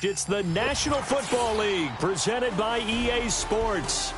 It's the National Football League presented by EA Sports.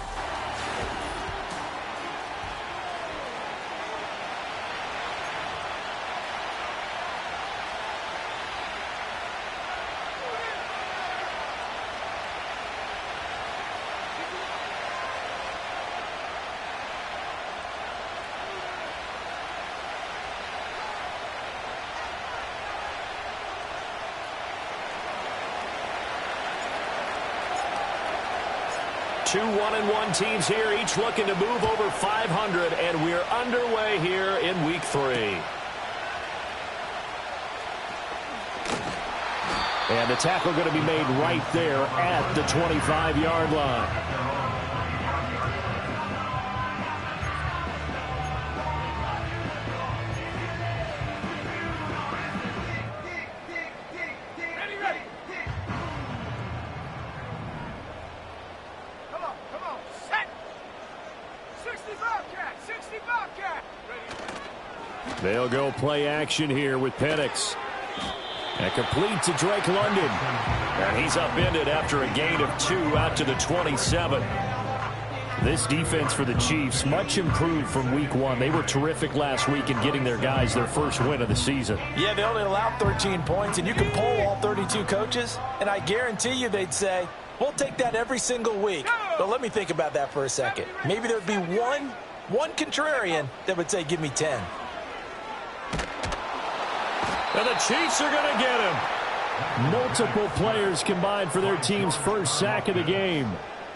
Two 1-1 teams here, each looking to move over 500, and we're underway here in Week 3. And the tackle going to be made right there at the 25-yard line. They'll go play action here with Penix. And complete to Drake London. And he's upended after a gain of 2 out to the 27. This defense for the Chiefs, much improved from Week 1. They were terrific last week in getting their guys their first win of the season. Yeah, they only allowed 13 points, and you can poll all 32 coaches, and I guarantee you they'd say, we'll take that every single week. But let me think about that for a second. Maybe there'd be one contrarian that would say, give me 10. And the Chiefs are going to get him. Multiple players combined for their team's first sack of the game.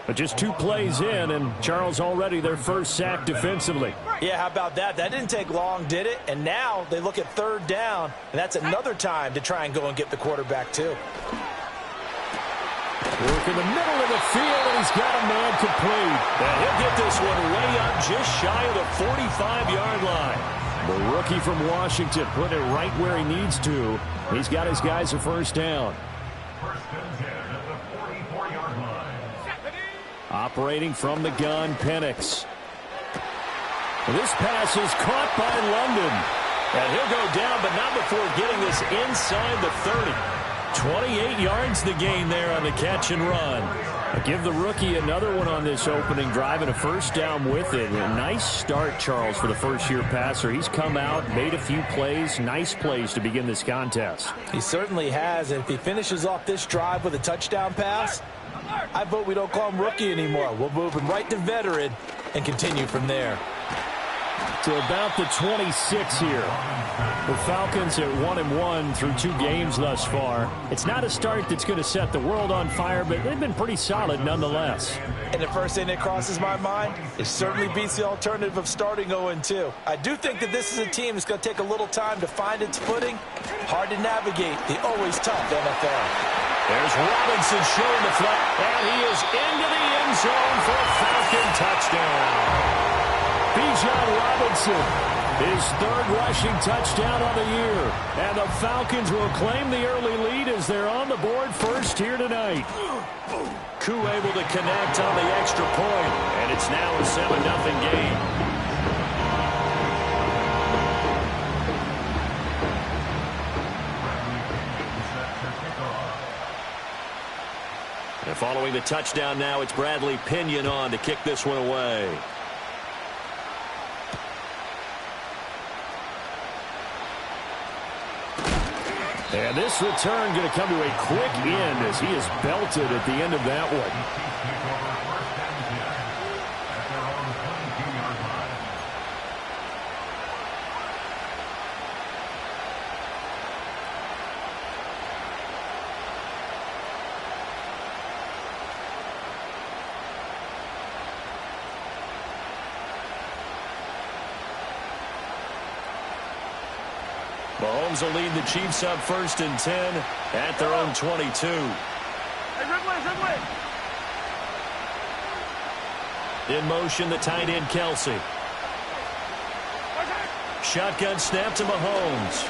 But just 2 plays in, and Charles already their first sack defensively. Yeah, how about that? That didn't take long, did it? And now they look at 3rd down, and that's another time to try and go and get the quarterback too. Work in the middle of the field, and he's got a man complete. And he'll get this one way up just shy of the 45-yard line. The rookie from Washington put it right where he needs to. He's got his guys a first down. Operating from the gun, Penix. This pass is caught by London. And he'll go down, but not before getting this inside the 30. 28 yards the gain there on the catch and run. I'll give the rookie another one on this opening drive and a first down with it. A nice start, Charles, for the first-year passer. He's come out, made a few plays, nice plays to begin this contest. He certainly has, and if he finishes off this drive with a touchdown pass, I vote we don't call him rookie anymore. We'll move him right to veteran and continue from there. To about the 26 here. The Falcons at 1-1 through 2 games thus far. It's not a start that's going to set the world on fire, but they've been pretty solid nonetheless. And the first thing that crosses my mind, it certainly beats the alternative of starting 0-2. I do think that this is a team that's going to take a little time to find its footing. Hard to navigate the always tough NFL. There's Robinson showing the flat, and he is into the end zone for a Falcon touchdown. Bijan Robinson, his 3rd rushing touchdown on the year. And the Falcons will claim the early lead as they're on the board first here tonight. Koo able to connect on the extra point, and it's now a 7-0 game. And following the touchdown now, it's Bradley Pinion on to kick this one away. And this return going to come to a quick end as he is belted at the end of that one. Mahomes will lead the Chiefs up 1st and 10 at their own 22. In motion, the tight end, Kelsey. Shotgun snap to Mahomes.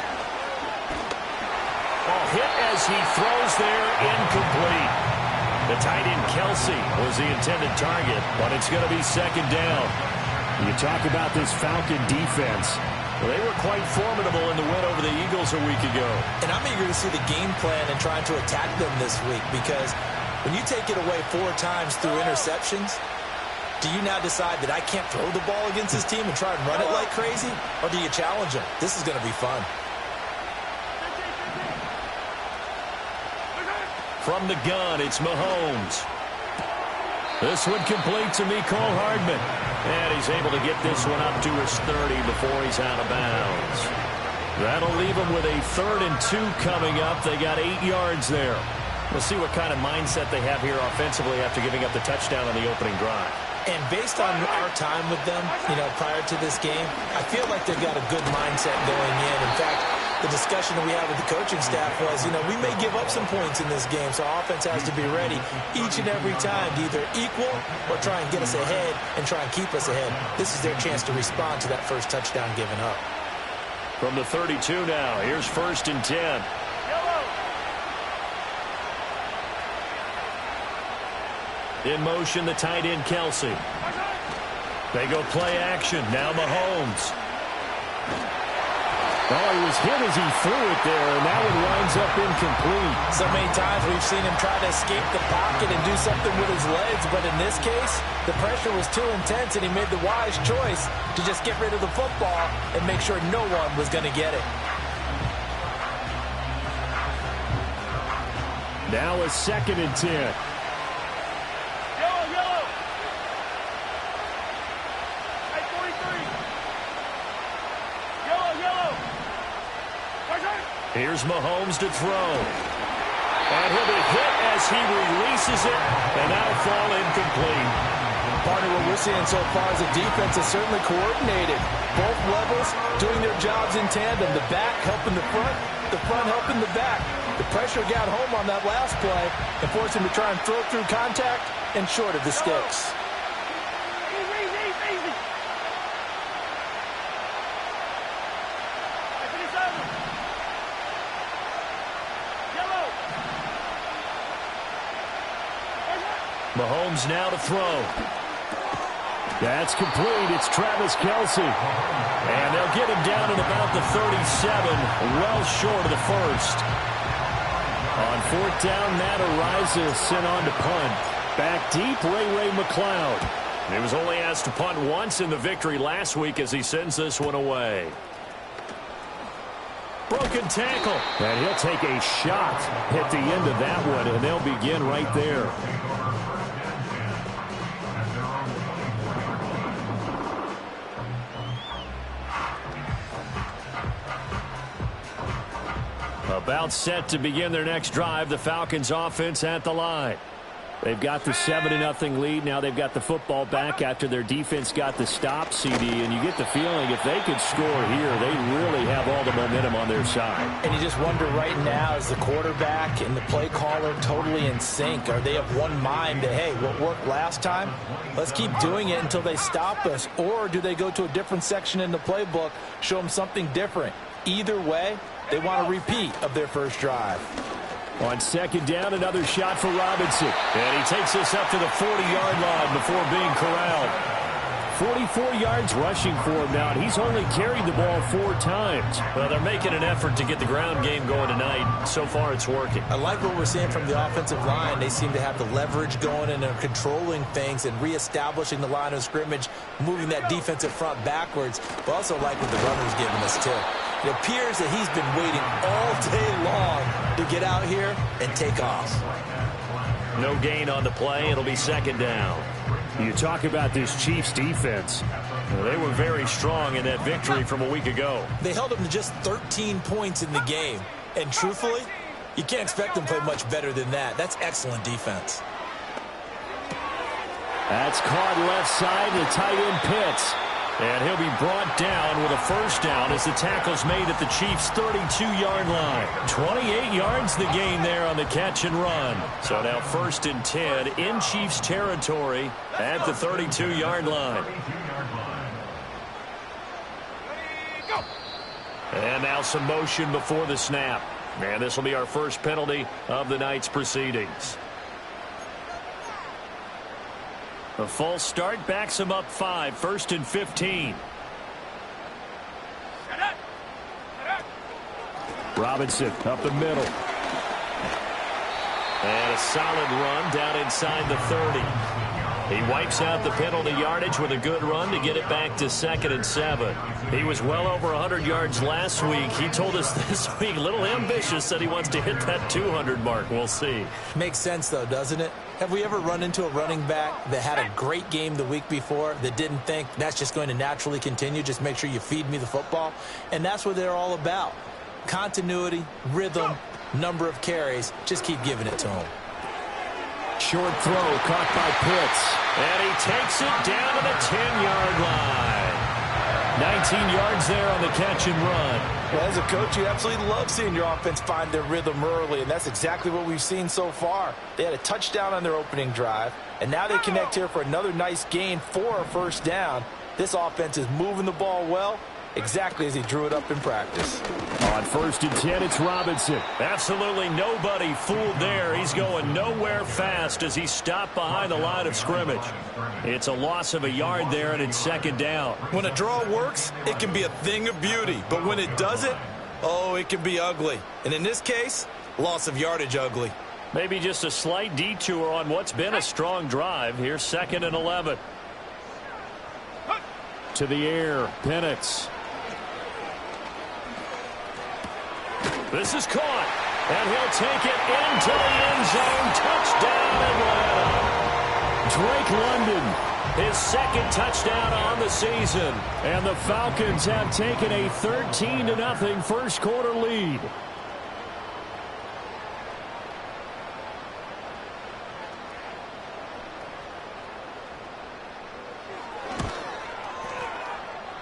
Ball hit as he throws there, incomplete. The tight end, Kelsey, was the intended target, but it's going to be 2nd down. You talk about this Falcon defense. Well, they were quite formidable in the win over the Eagles a week ago. And I'm eager to see the game plan and trying to attack them this week, because when you take it away 4 times through interceptions, do you now decide that I can't throw the ball against this team and try and run it like crazy? Or do you challenge them? This is going to be fun. From the gun, it's Mahomes. This one complete to Mecole Hardman. And he's able to get this one up to his 30 before he's out of bounds. That'll leave him with a 3rd and 2 coming up. They got 8 yards there. We'll see what kind of mindset they have here offensively after giving up the touchdown on the opening drive. And based on our time with them, prior to this game, I feel like they've got a good mindset going in. In fact, the discussion that we had with the coaching staff was, we may give up some points in this game, so our offense has to be ready each and every time to either equal or try and get us ahead and try and keep us ahead. This is their chance to respond to that first touchdown given up. From the 32 now, here's 1st and 10. In motion, the tight end, Kelsey. They go play action. Now Mahomes. Oh, he was hit as he threw it there, and that one winds up incomplete. So many times we've seen him try to escape the pocket and do something with his legs, but in this case, the pressure was too intense, and he made the wise choice to just get rid of the football and make sure no one was going to get it. Now a 2nd and 10. Here's Mahomes to throw. And he'll be hit as he releases it, and that'll fall incomplete. Partner, what we're seeing so far is the defense is certainly coordinated. Both levels doing their jobs in tandem. The back helping the front helping the back. The pressure got home on that last play and forced him to try and throw through contact and short of the sticks. Mahomes now to throw. That's complete. It's Travis Kelce. And they'll get him down at about the 37, well short of the first. On 4th down, Matt Araiza sent on to punt. Back deep, Ray McCloud. He was only asked to punt once in the victory last week as he sends this one away. Broken tackle. And he'll take a shot at the end of that one, and they'll begin right there. About set to begin their next drive, the Falcons offense at the line. They've got the 7-0 lead. Now they've got the football back after their defense got the stop, CD. And you get the feeling if they could score here, they really have all the momentum on their side. And you just wonder right now, is the quarterback and the play caller totally in sync? Are they of one mind that, hey, what worked last time, let's keep doing it until they stop us? Or do they go to a different section in the playbook, show them something different? Either way, they want a repeat of their first drive. On 2nd down, another shot for Robinson. And he takes this up to the 40-yard line before being corralled. 44 yards rushing for him now, and he's only carried the ball 4 times. Well, they're making an effort to get the ground game going tonight. So far, it's working. I like what we're seeing from the offensive line. They seem to have the leverage going and are controlling things and reestablishing the line of scrimmage, moving that defensive front backwards. But also like what the runner's giving us, too. It appears that he's been waiting all day long to get out here and take off. No gain on the play. It'll be 2nd down. You talk about this Chiefs defense. Well, they were very strong in that victory from a week ago. They held them to just 13 points in the game. And truthfully, you can't expect them to play much better than that. That's excellent defense. That's caught left side to tight end Pitts. And he'll be brought down with a 1st down as the tackle's made at the Chiefs' 32-yard line. 28 yards the gain there on the catch and run. So now 1st and 10 in Chiefs territory at the 32-yard line. And now some motion before the snap. And this will be our first penalty of the night's proceedings. A false start backs him up 5, 1st and 15. Robinson up the middle. And a solid run down inside the 30. He wipes out the penalty yardage with a good run to get it back to 2nd and 7. He was well over 100 yards last week. He told us this week, a little ambitious, that he wants to hit that 200 mark. We'll see. Makes sense, though, doesn't it? Have we ever run into a running back that had a great game the week before that didn't think that's just going to naturally continue? Just make sure you feed me the football. And that's what they're all about. Continuity, rhythm, number of carries. Just keep giving it to them. Short throw caught by Pitts. And he takes it down to the 10-yard line. 19 yards there on the catch and run. Well, as a coach, you absolutely love seeing your offense find their rhythm early, and that's exactly what we've seen so far. They had a touchdown on their opening drive, and now they connect here for another nice gain for a first down. This offense is moving the ball well, exactly as he drew it up in practice. On 1st and 10, it's Robinson. Absolutely nobody fooled there. He's going nowhere fast as he stopped behind the line of scrimmage. It's a loss of a yard there, and it's 2nd down. When a draw works, it can be a thing of beauty. But when it doesn't, oh, it can be ugly. And in this case, loss of yardage ugly. Maybe just a slight detour on what's been a strong drive. Here's 2nd and 11. To the air, Penix. This is caught, and he'll take it into the end zone. Touchdown, Atlanta. Drake London, his 2nd touchdown on the season. And the Falcons have taken a 13-0 first quarter lead.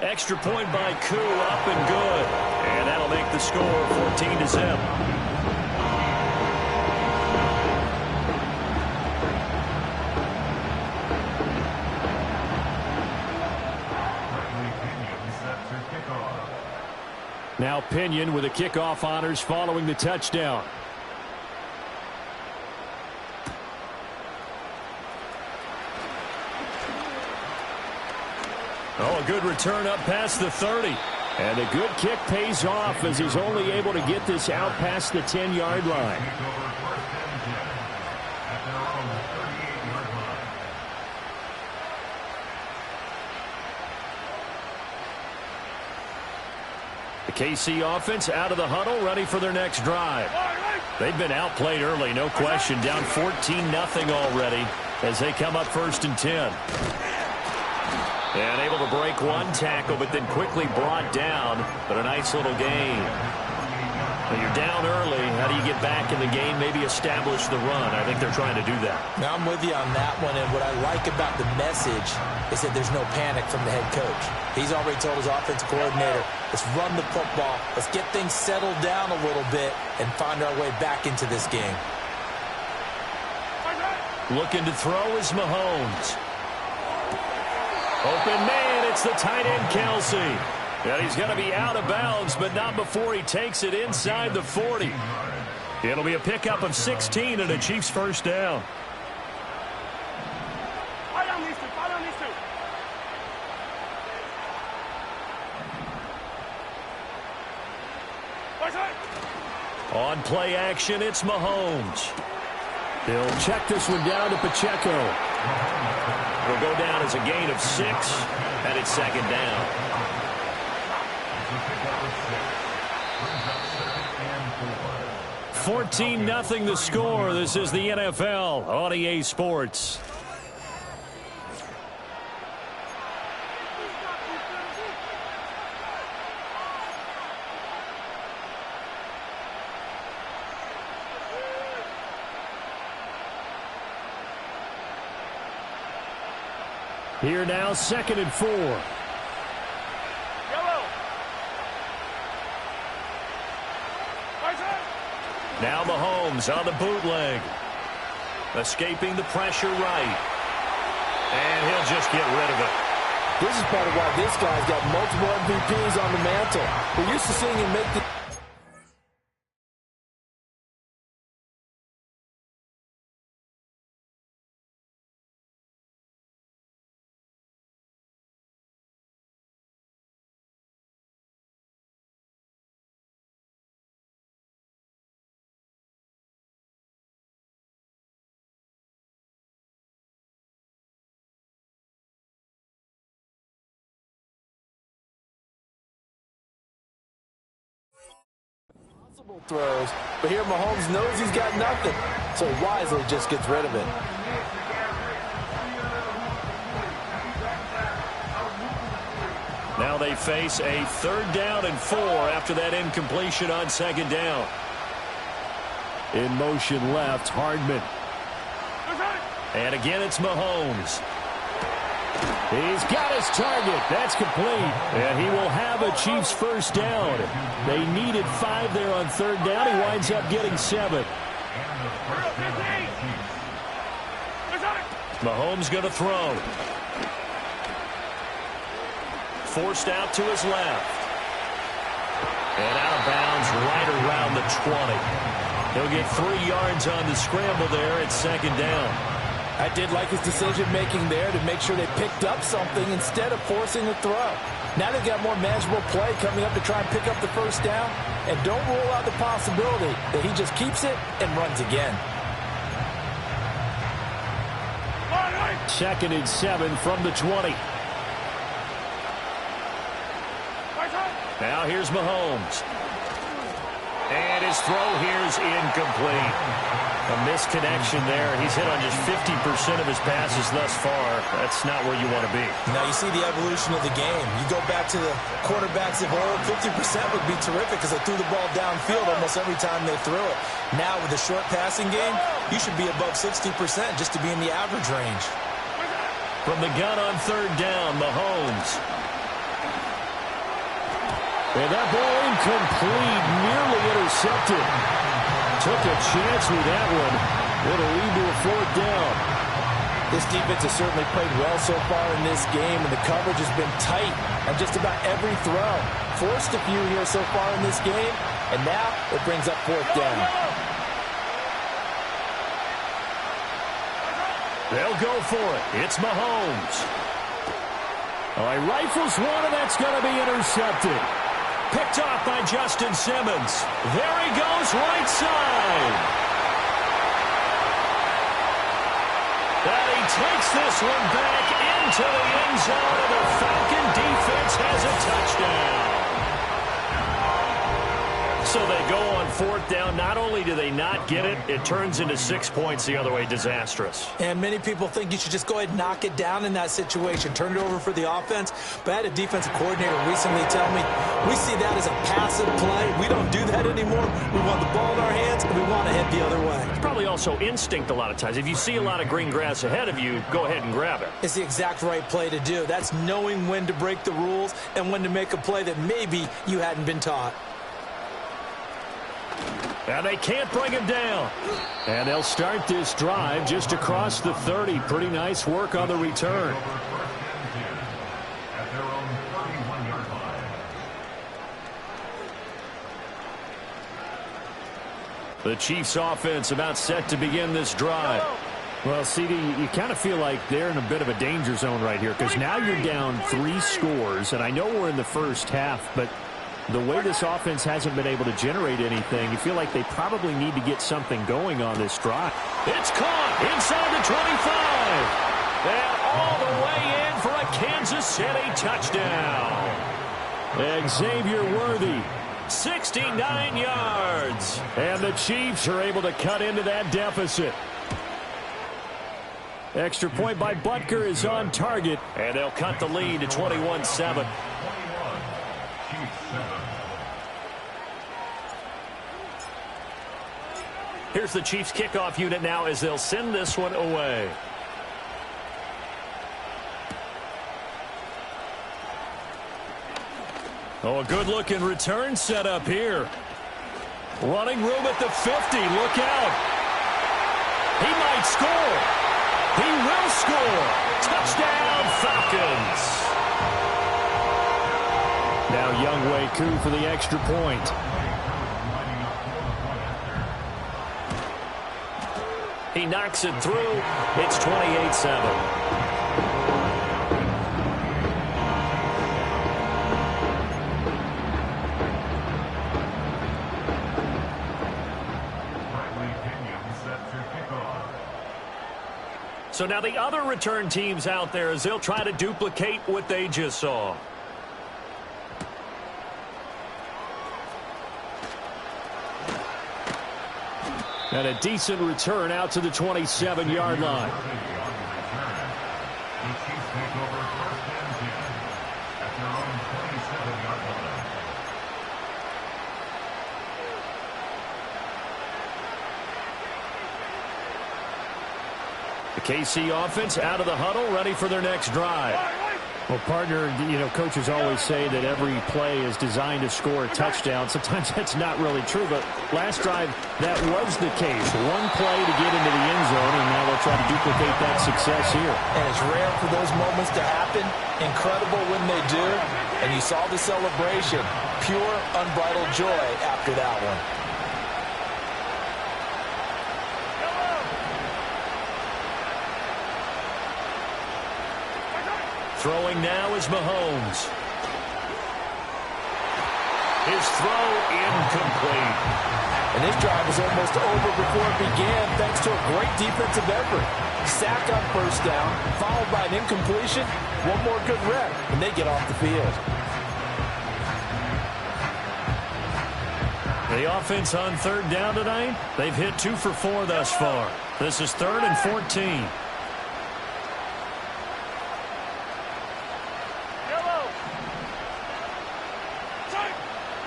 Extra point by Koo, up and good. And that'll make the score 14-0. Now Pinion with the kickoff honors following the touchdown. Oh, a good return up past the 30. And a good kick pays off as he's only able to get this out past the 10-yard line. The KC offense out of the huddle, ready for their next drive. They've been outplayed early, no question. Down 14-0 already as they come up 1st and 10. And able to break one tackle, but then quickly brought down. But a nice little gain. When you're down early, how do you get back in the game, maybe establish the run? I think they're trying to do that. Now, I'm with you on that one, and what I like about the message is that there's no panic from the head coach. He's already told his offensive coordinator, let's run the football, let's get things settled down a little bit and find our way back into this game. Looking to throw is Mahomes. Open man, it's the tight end, Kelsey. And he's going to be out of bounds, but not before he takes it inside the 40. It'll be a pickup of 16 and a Chiefs first down. On play action, it's Mahomes. He'll check this one down to Pacheco. Will go down as a gain of 6, and it's 2nd down. $14-0 the score. This is the NFL on EA Sports. Here now, 2nd and 4. Now Mahomes on the bootleg. Escaping the pressure right. And he'll just get rid of it. This is part of why this guy's got multiple MVPs on the mantle. We're used to seeing him make the possible throws, but here Mahomes knows he's got nothing, so wisely just gets rid of it. Now they face a 3rd down and 4 after that incompletion on 2nd down. In motion left, Hardman. And again, it's Mahomes. He's got his target. That's complete. And he will have a Chiefs 1st down. They needed 5 there on 3rd down. He winds up getting 7. Mahomes going to throw. Forced out to his left. And out of bounds right around the 20. He'll get 3 yards on the scramble there at 2nd down. I did like his decision-making there to make sure they picked up something instead of forcing a throw. Now they've got more manageable play coming up to try and pick up the 1st down. And don't rule out the possibility that he just keeps it and runs again. 2nd and 7 from the 20. Now here's Mahomes. And his throw here's incomplete. A misconnection there. He's hit on just 50% of his passes thus far. That's not where you want to be. Now you see the evolution of the game. You go back to the quarterbacks of old, 50% would be terrific because they threw the ball downfield almost every time they threw it. Now with the short passing game, you should be above 60% just to be in the average range. From the gun on 3rd down, Mahomes. And that ball incomplete, nearly intercepted. Took a chance with that one. It'll lead to a 4th down. This defense has certainly played well so far in this game, and the coverage has been tight on just about every throw. Forced a few here so far in this game, and now it brings up 4th down. They'll go for it. It's Mahomes. Oh, he rifles one, and that's going to be intercepted. Picked off by Justin Simmons. There he goes, right side. And he takes this one back into the end zone, and the Falcon defense has a touchdown. So they go on 4th down. Not only do they not get it, it turns into 6 points the other way. Disastrous. And many people think you should just go ahead and knock it down in that situation. Turn it over for the offense. But I had a defensive coordinator recently tell me, we see that as a passive play. We don't do that anymore. We want the ball in our hands, and we want to head the other way. It's probably also instinct a lot of times. If you see a lot of green grass ahead of you, go ahead and grab it. It's the exact right play to do. That's knowing when to break the rules and when to make a play that maybe you hadn't been taught. And they can't bring him down. And they'll start this drive just across the 30. Pretty nice work on the return. The Chiefs offense about set to begin this drive. Well, CD, you kind of feel like they're in a bit of a danger zone right here because now you're down 3 scores. And I know we're in the first half, but the way this offense hasn't been able to generate anything, you feel like they probably need to get something going on this drive. It's caught inside the 25. And all the way in for a Kansas City touchdown. Xavier Worthy, 69 yards. And the Chiefs are able to cut into that deficit. Extra point by Butker is on target. And they'll cut the lead to 21-7. Here's the Chiefs kickoff unit now as they'll send this one away. Oh, a good-looking return set up here. Running room at the 50. Look out. He might score. He will score. Touchdown, Falcons. Now Younghoe Koo for the extra point. He knocks it through. It's 28-7. So now the other return teams out there as they'll try to duplicate what they just saw. And a decent return out to the 27-yard line. The KC offense out of the huddle, ready for their next drive. Well, partner, coaches always say that every play is designed to score a touchdown. Sometimes that's not really true, but last drive, that was the case. One play to get into the end zone, and now they'll try to duplicate that success here. And it's rare for those moments to happen. Incredible when they do. And you saw the celebration. Pure, unbridled joy after that one. Throwing now is Mahomes. His throw incomplete. And this drive was almost over before it began thanks to a great defensive effort. Sack on first down, followed by an incompletion. One more good rep, and they get off the field. The offense on third down tonight, they've hit 2 for 4 thus far. This is 3rd and 14.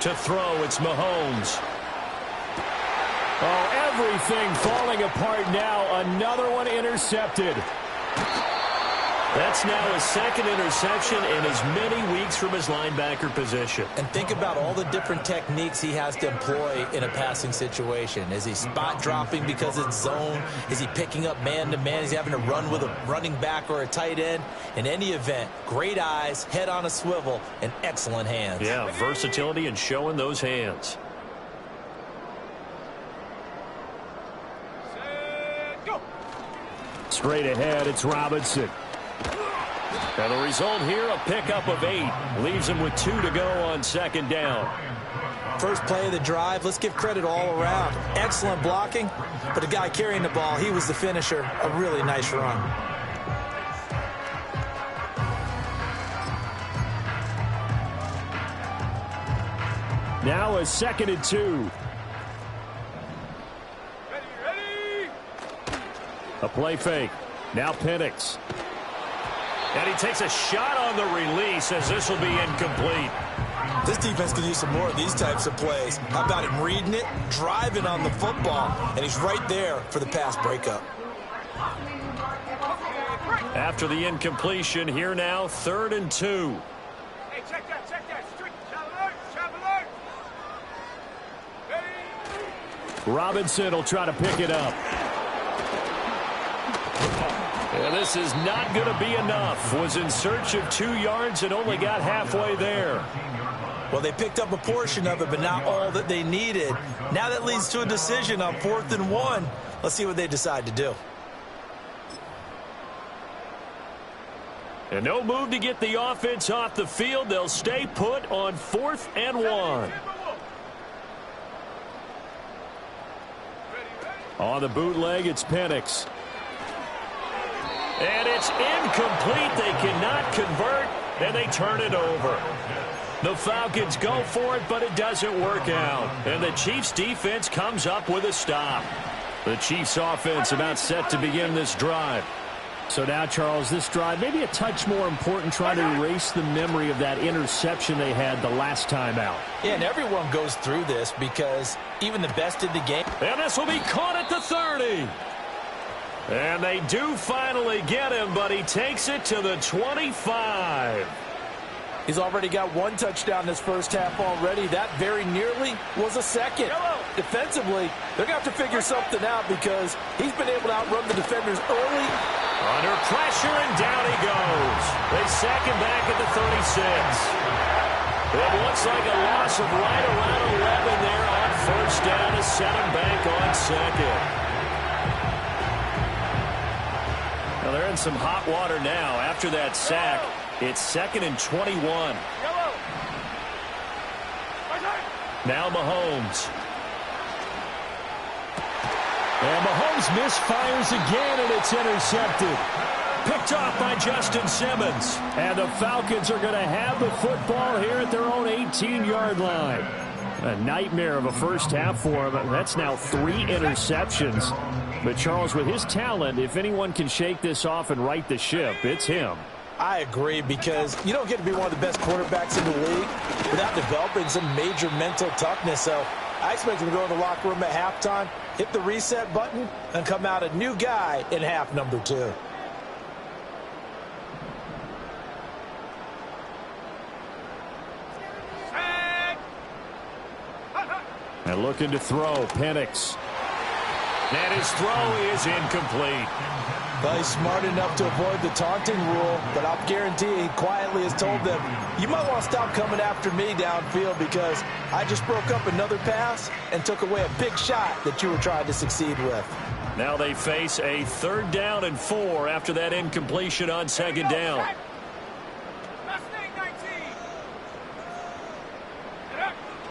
To throw, it's Mahomes. Oh, everything falling apart now. Another one intercepted. That's now his 2nd interception in as many weeks from his linebacker position. And think about all the different techniques he has to employ in a passing situation. Is he spot dropping because it's zone? Is he picking up man-to-man? Is he having to run with a running back or a tight end? In any event, great eyes, head on a swivel, and excellent hands. Yeah, versatility and showing those hands. Straight ahead, it's Robinson. And the result here, a pickup of 8. Leaves him with 2 to go on 2nd down. First play of the drive, let's give credit all around. Excellent blocking, but the guy carrying the ball, he was the finisher. A really nice run. Now a 2nd and 2. Ready. A play fake. Now Penix. And he takes a shot on the release as this will be incomplete. This defense could use some more of these types of plays. How about him reading it, driving on the football, and he's right there for the pass breakup. After the incompletion, here now, 3rd and 2. Hey, check that. Strict travel alert. Ready. Robinson will try to pick it up. And this is not going to be enough. Was in search of 2 yards and only got halfway there. Well, they picked up a portion of it, but not all that they needed. Now that leads to a decision on 4th and 1. Let's see what they decide to do. And no move to get the offense off the field. They'll stay put on 4th and 1. On the bootleg, it's Penix. And it's incomplete. They cannot convert, and they turn it over. The Falcons go for it, but it doesn't work out. And the Chiefs' defense comes up with a stop. The Chiefs' offense about set to begin this drive. So now, Charles, this drive maybe a touch more important, trying to erase the memory of that interception they had the last time out. Yeah, and everyone goes through this because even the best in the game. And this will be caught at the 30. And they do finally get him, but he takes it to the 25. He's already got 1 touchdown this first half already. That very nearly was a 2nd. Defensively, they're going to have to figure something out because he's been able to outrun the defenders early. Under pressure, and down he goes. They sack him back at the 36. It looks like a loss of right around 11 there on first down to set him back on 2nd. Well, they're in some hot water now. After that sack, it's 2nd and 21. Now Mahomes. And Mahomes misfires again, and it's intercepted. Picked off by Justin Simmons. And the Falcons are going to have the football here at their own 18-yard line. A nightmare of a first half for him. That's now 3 interceptions. But Charles, with his talent, if anyone can shake this off and right the ship, it's him. I agree, because you don't get to be one of the best quarterbacks in the league without developing some major mental toughness. So I expect him to go in the locker room at halftime, hit the reset button, and come out a new guy in half number 2. And looking to throw, Penix. And his throw is incomplete. But he's smart enough to avoid the taunting rule, but I'll guarantee he quietly has told them, you might want to stop coming after me downfield because I just broke up another pass and took away a big shot that you were trying to succeed with. Now they face a 3rd down and 4 after that incompletion on 2nd down.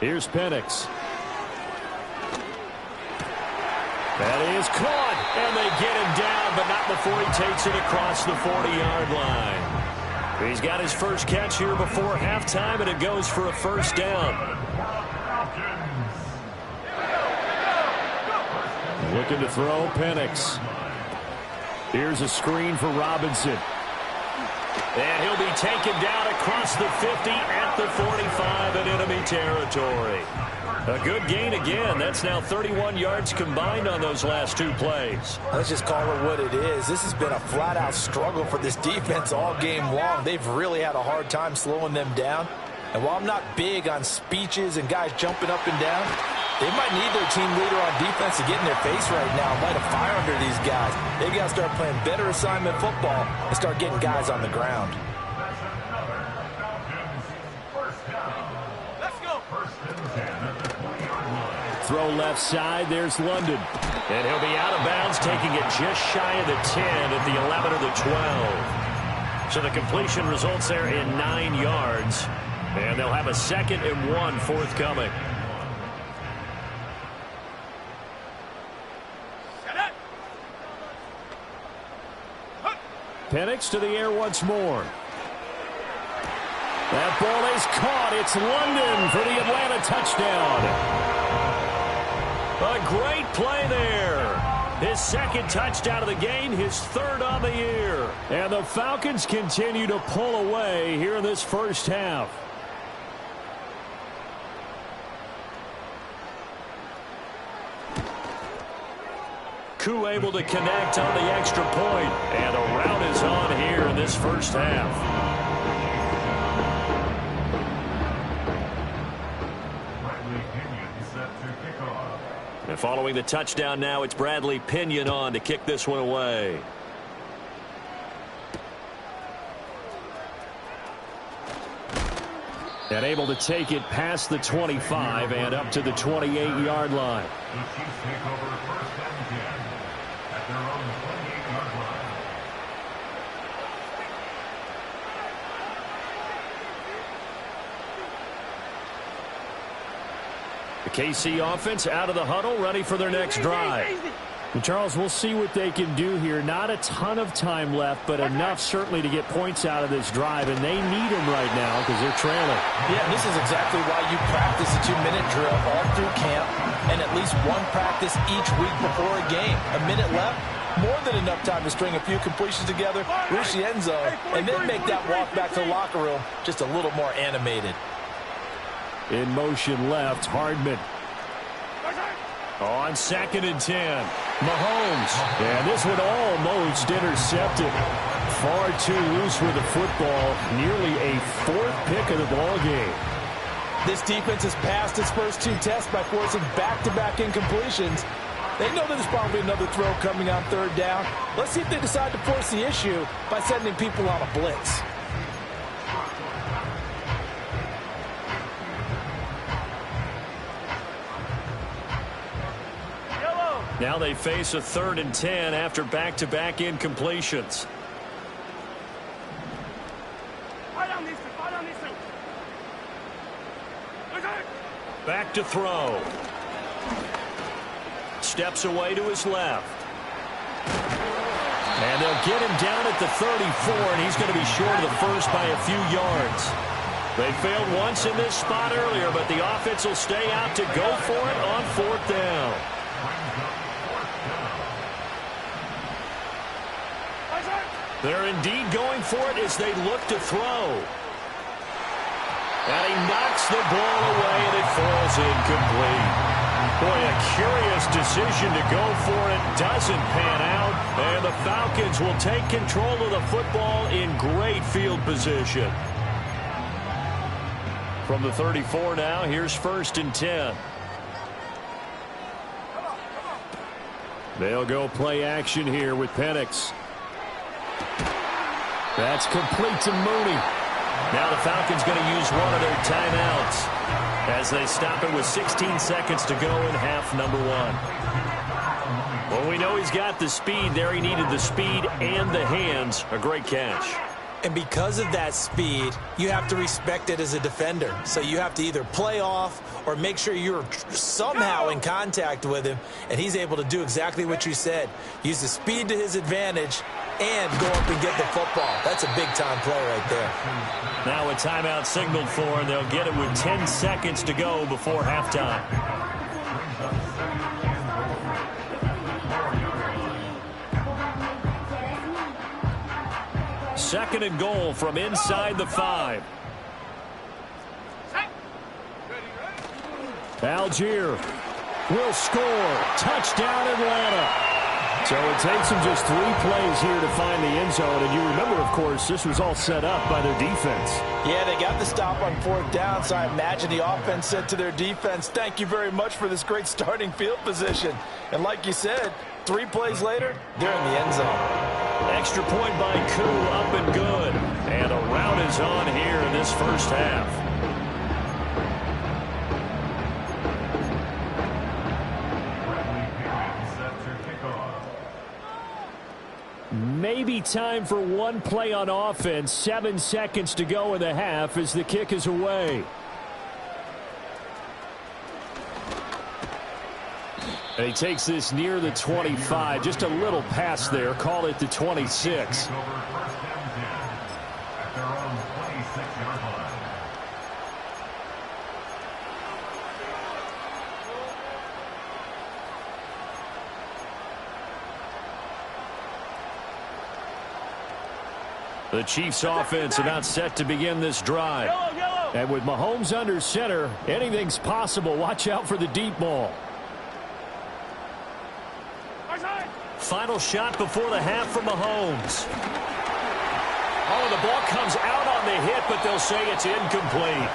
Here's Penix. That is caught, and they get him down, but not before he takes it across the 40-yard line. He's got his first catch here before halftime, and it goes for a 1st down. Looking to throw, Penix. Here's a screen for Robinson. And he'll be taken down across the 50 at the 45 in enemy territory. A good gain again. That's now 31 yards combined on those last 2 plays. Let's just call it what it is. This has been a flat-out struggle for this defense all game long. They've really had a hard time slowing them down. And while I'm not big on speeches and guys jumping up and down, they might need their team leader on defense to get in their face right now, light a fire under these guys. They've got to start playing better assignment football and start getting guys on the ground. Throw left side. There's London. And he'll be out of bounds, taking it just shy of the 10 at the 11 or the 12. So the completion results there in 9 yards. And they'll have a 2nd and 1 forthcoming. Penix to the air once more. That ball is caught. It's London for the Atlanta touchdown. A great play there. His 2nd touchdown of the game, his 3rd on the year. And the Falcons continue to pull away here in this first half. Koo able to connect on the extra point. And a rout is on here in this first half. And following the touchdown now, it's Bradley Pinion on to kick this one away. And able to take it past the 25 and up to the 28-yard line. The KC offense out of the huddle, ready for their next drive. And Charles, we'll see what they can do here. Not a ton of time left, but enough certainly to get points out of this drive, and they need them right now because they're trailing. Yeah, this is exactly why you practice a 2-minute drill all through camp and at least one practice each week before a game. A minute left, more than enough time to string a few completions together, reach the end zone, and then make that walk back to the locker room just a little more animated. In motion left, Hardman. On 2nd and 10, Mahomes. And this one almost intercepted. Far too loose with the football. Nearly a 4th pick of the ball game. This defense has passed its first 2 tests by forcing back-to-back incompletions. They know there's probably another throw coming on 3rd down. Let's see if they decide to force the issue by sending people on a blitz. Now they face a 3rd and 10 after back-to-back incompletions. Back to throw. Steps away to his left. And they'll get him down at the 34, and he's going to be short of the first by a few yards. They failed once in this spot earlier, but the offense will stay out to go for it on 4th down. They're indeed going for it as they look to throw. And he knocks the ball away, and it falls incomplete. Boy, a curious decision to go for it. Doesn't pan out, and the Falcons will take control of the football in great field position. From the 34 now, here's 1st and 10. They'll go play action here with Penix. That's complete to Mooney. Now the Falcons going to use one of their timeouts as they stop it with 16 seconds to go in half number 1. Well, we know he's got the speed there. He needed the speed and the hands. A great catch. And because of that speed, you have to respect it as a defender. So you have to either play off or make sure you're somehow in contact with him, and he's able to do exactly what you said. Use the speed to his advantage and go up and get the football. That's a big-time play right there. Now a timeout signaled for, and they'll get it with 10 seconds to go before halftime. 2nd and goal from inside the 5. Algier will score. Touchdown, Atlanta. So it takes them just 3 plays here to find the end zone. And you remember, of course, this was all set up by their defense. Yeah, they got the stop on 4th down, so I imagine the offense said to their defense, thank you very much for this great starting field position. And like you said, 3 plays later, they're in the end zone. Extra point by Koo, up and good. And a rout is on here in this first half. Maybe time for one play on offense. 7 seconds to go in the half as the kick is away. And he takes this near the 25. Just a little pass there. Call it the 26. The Chiefs offense about set to begin this drive. And with Mahomes under center, anything's possible. Watch out for the deep ball. Final shot before the half from Mahomes. Oh, the ball comes out on the hit, but they'll say it's incomplete.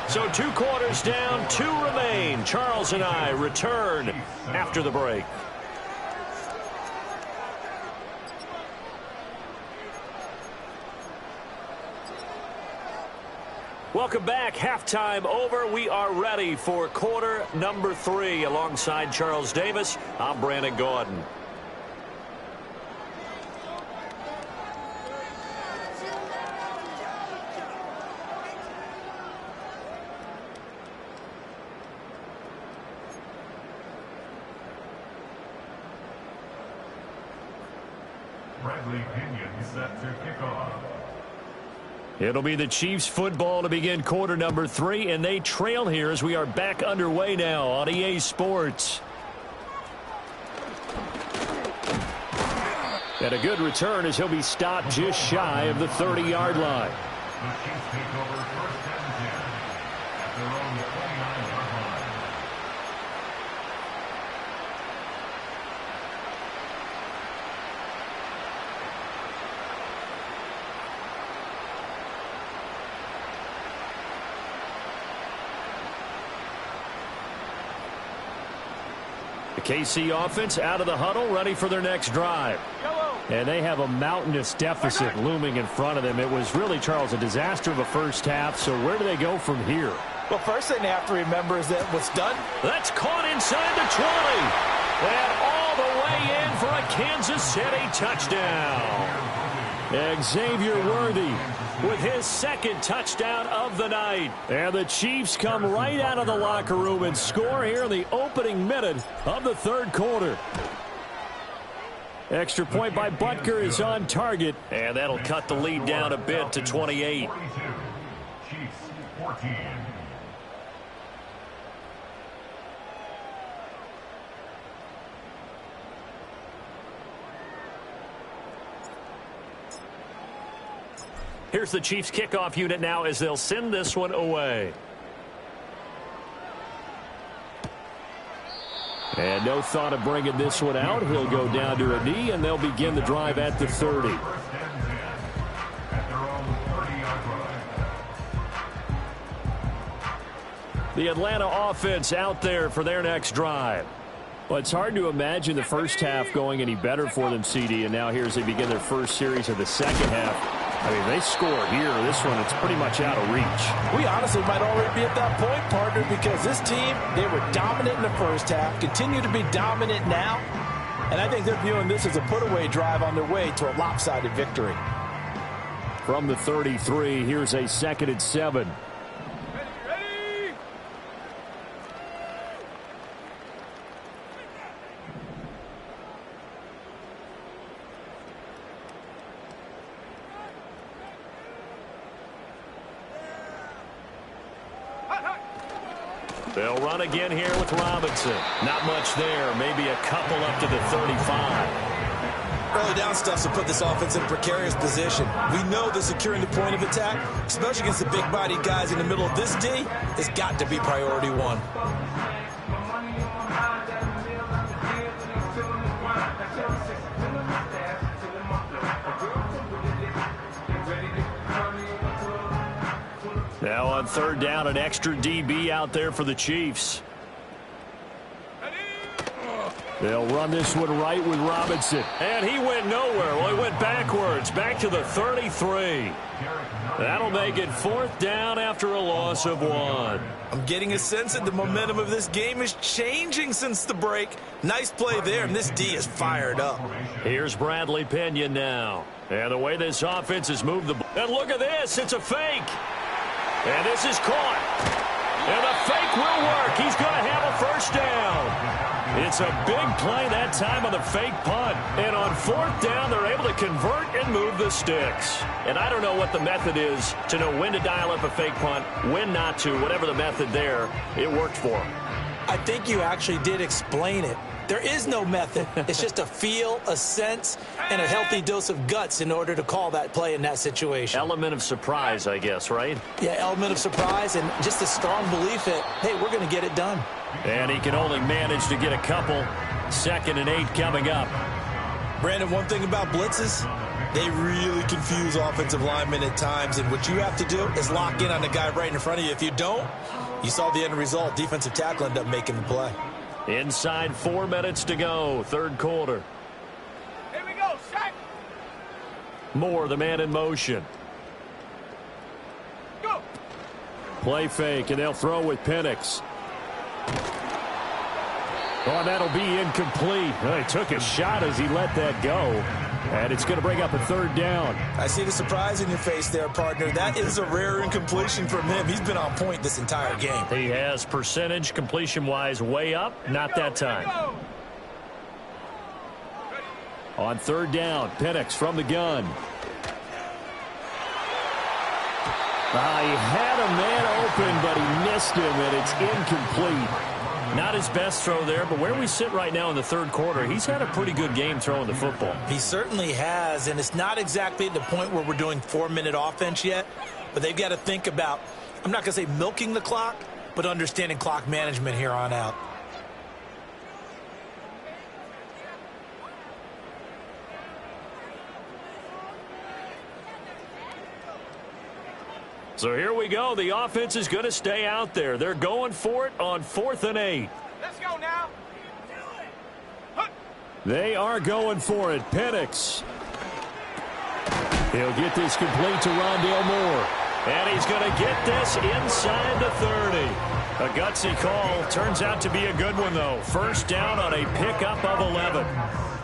So 2 quarters down, 2 remain. Charles and I return after the break. Welcome back. Halftime over. We are ready for quarter number 3. Alongside Charles Davis, I'm Brandon Gaudin. Bradley Pinion set to kick off. It'll be the Chiefs football to begin quarter number 3, and they trail here as we are back underway now on EA Sports. And a good return as he'll be stopped just shy of the 30-yard line. The Chiefs take over 1st and 10 at their own 29-yard line. The KC offense out of the huddle, ready for their next drive. And they have a mountainous deficit looming in front of them. It was really, Charles, a disaster of a first half. So where do they go from here? Well, first thing they have to remember is that what's done. That's caught inside the 20. And all the way in for a Kansas City touchdown. Xavier Worthy with his 2nd touchdown of the night. And the Chiefs come right out of the locker room and score here in the opening minute of the 3rd quarter. Extra point by Butker is on target, and that'll cut the lead down a bit to 28. Chiefs 14. Here's the Chiefs kickoff unit now as they'll send this one away. And no thought of bringing this one out. He'll go down to a knee, and they'll begin the drive at the 30. The Atlanta offense out there for their next drive. Well, it's hard to imagine the first half going any better for them, CD, and now here as they begin their first series of the second half. I mean, they score here. This one, it's pretty much out of reach. We honestly might already be at that point, partner, because this team, they were dominant in the first half, continue to be dominant now, and I think they're viewing this as a put-away drive on their way to a lopsided victory. From the 33, here's a 2nd and 7. They'll run again here with Robinson. Not much there. Maybe a couple up to the 35. Early down stuff to put this offense in a precarious position. We know that securing the point of attack, especially against the big-bodied guys in the middle of this D, has got to be priority one. Now on 3rd down, an extra DB out there for the Chiefs. They'll run this one right with Robinson. And he went nowhere. Well, he went backwards, back to the 33. That'll make it 4th down after a loss of 1. I'm getting a sense that the momentum of this game is changing since the break. Nice play there, and this D is fired up. Here's Bradley Pinion now. And the way this offense has moved the ball. And look at this. It's a fake. And this is caught. And the fake will work. He's going to have a 1st down. It's a big play that time on the fake punt. And on 4th down, they're able to convert and move the sticks. And I don't know what the method is to know when to dial up a fake punt, when not to. Whatever the method there, it worked for them. I think you actually did explain it. There is no method. It's just a feel, a sense, and a healthy dose of guts in order to call that play in that situation. Element of surprise, I guess, right? Yeah, element of surprise and just a strong belief that, hey, we're going to get it done. And he can only manage to get a couple. 2nd and 8 coming up. Brandon, one thing about blitzes, they really confuse offensive linemen at times, and what you have to do is lock in on the guy right in front of you. If you don't, you saw the end result. Defensive tackle ended up making the play. Inside 4 minutes to go, 3rd quarter. Here we go, sack. Moore, the man in motion. Go. Play fake, and they'll throw with Penix. Oh, that'll be incomplete. Well, he took a shot as he let that go. And it's going to bring up a 3rd down. I see the surprise in your face there, partner. That is a rare incompletion from him. He's been on point this entire game. He has percentage completion-wise way up. Not that time. On 3rd down, Penix from the gun. He had a man open, but he missed him, and it's incomplete. Not his best throw there, but where we sit right now in the 3rd quarter, he's had a pretty good game throwing the football. He certainly has, and it's not exactly at the point where we're doing 4-minute offense yet, but they've got to think about, I'm not going to say milking the clock, but understanding clock management here on out. So here we go. The offense is going to stay out there. They're going for it on 4th and 8. Let's go now. They are going for it. Penix. He'll get this complete to Rondale Moore. And he's going to get this inside the 30. A gutsy call. Turns out to be a good one, though. 1st down on a pickup of 11.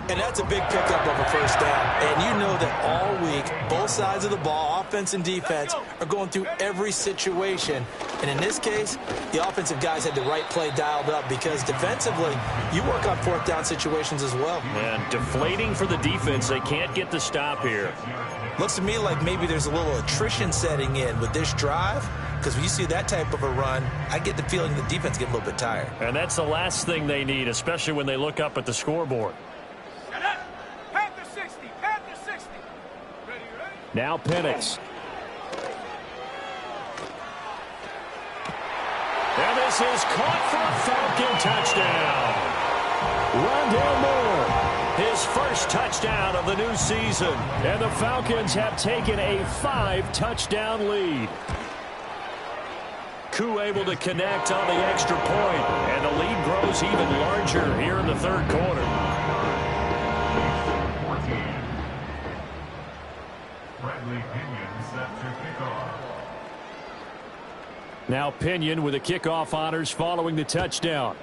And that's a big pickup of a first down. And you know that all week, both sides of the ball, offense and defense, are going through every situation. And in this case, the offensive guys had the right play dialed up because defensively, you work on fourth down situations as well. And deflating for the defense. They can't get the stop here. Looks to me like maybe there's a little attrition setting in with this drive. Because when you see that type of a run, I get the feeling the defense get a little bit tired. And that's the last thing they need, especially when they look up at the scoreboard. Panther 60, Panther 60. Ready? Now Penix. And this is caught for a Falcon touchdown. Rondale Moore, his first touchdown of the new season. And the Falcons have taken a 5-touchdown lead. Koo able to connect on the extra point, and the lead grows even larger here in the third quarter. 14. Bradley Pinion set to kickoff. Now Pinion with the kickoff honors following the touchdown.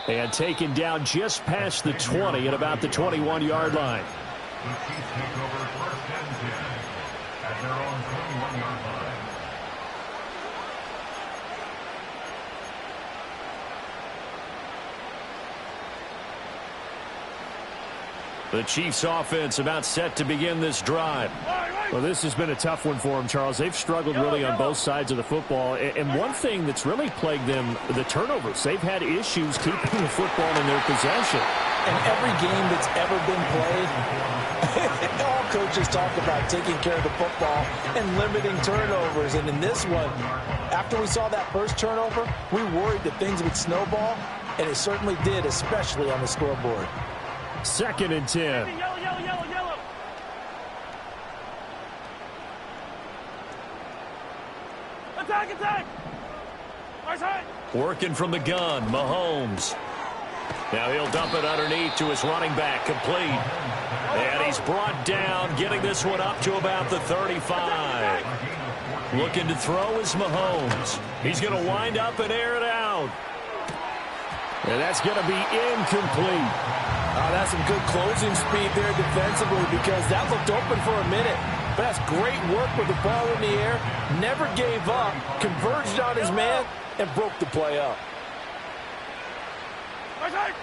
And taken down just past the 20 at about the 21-yard line. The Chiefs take over first and 10 at their own 21-yard line. The Chiefs offense about set to begin this drive. Well, this has been a tough one for them, Charles. They've struggled really on both sides of the football. And one thing that's really plagued them, the turnovers. They've had issues keeping the football in their possession. And every game that's ever been played, all coaches talk about taking care of the football and limiting turnovers. And in this one, after we saw that first turnover, we worried that things would snowball, and it certainly did, especially on the scoreboard. 2nd and 10. Yellow, yellow, yellow, yellow. Attack, attack. Right side. Working from the gun, Mahomes. Now he'll dump it underneath to his running back, complete. And he's brought down, getting this one up to about the 35. Looking to throw is Mahomes. He's going to wind up and air it out. And that's going to be incomplete. That's some good closing speed there defensively because that looked open for a minute. But that's great work with the ball in the air. Never gave up, converged on his man, and broke the play up. Right side.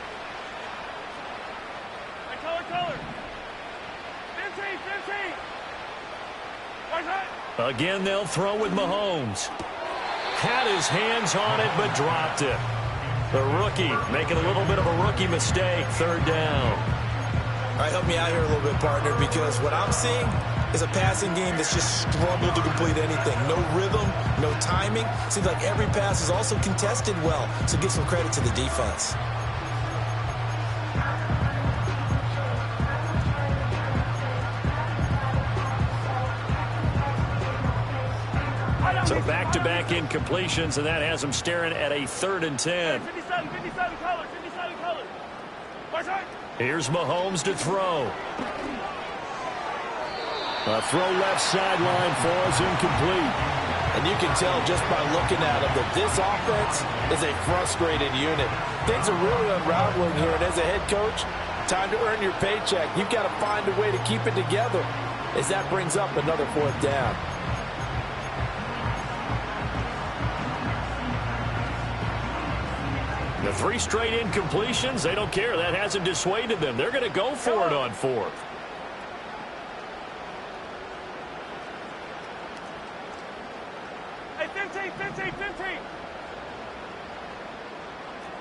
Right color. 15. Right side. Again, they'll throw with Mahomes. Had his hands on it, but dropped it. The rookie making a little bit of a rookie mistake, 3rd down. All right, help me out here a little bit, partner, because what I'm seeing is a passing game that's just struggled to complete anything. No rhythm, no timing. Seems like every pass is also contested well, so give some credit to the defense. So back-to-back incompletions, and that has them staring at a 3rd and 10. 57 color. Right side. Here's Mahomes to throw. A throw left sideline falls incomplete. And you can tell just by looking at him that this offense is a frustrated unit. Things are really unraveling here, and as a head coach, time to earn your paycheck. You've got to find a way to keep it together as that brings up another 4th down. The 3 straight incompletions, they don't care. That hasn't dissuaded them. They're going to go for it on 4th. Hey, 15.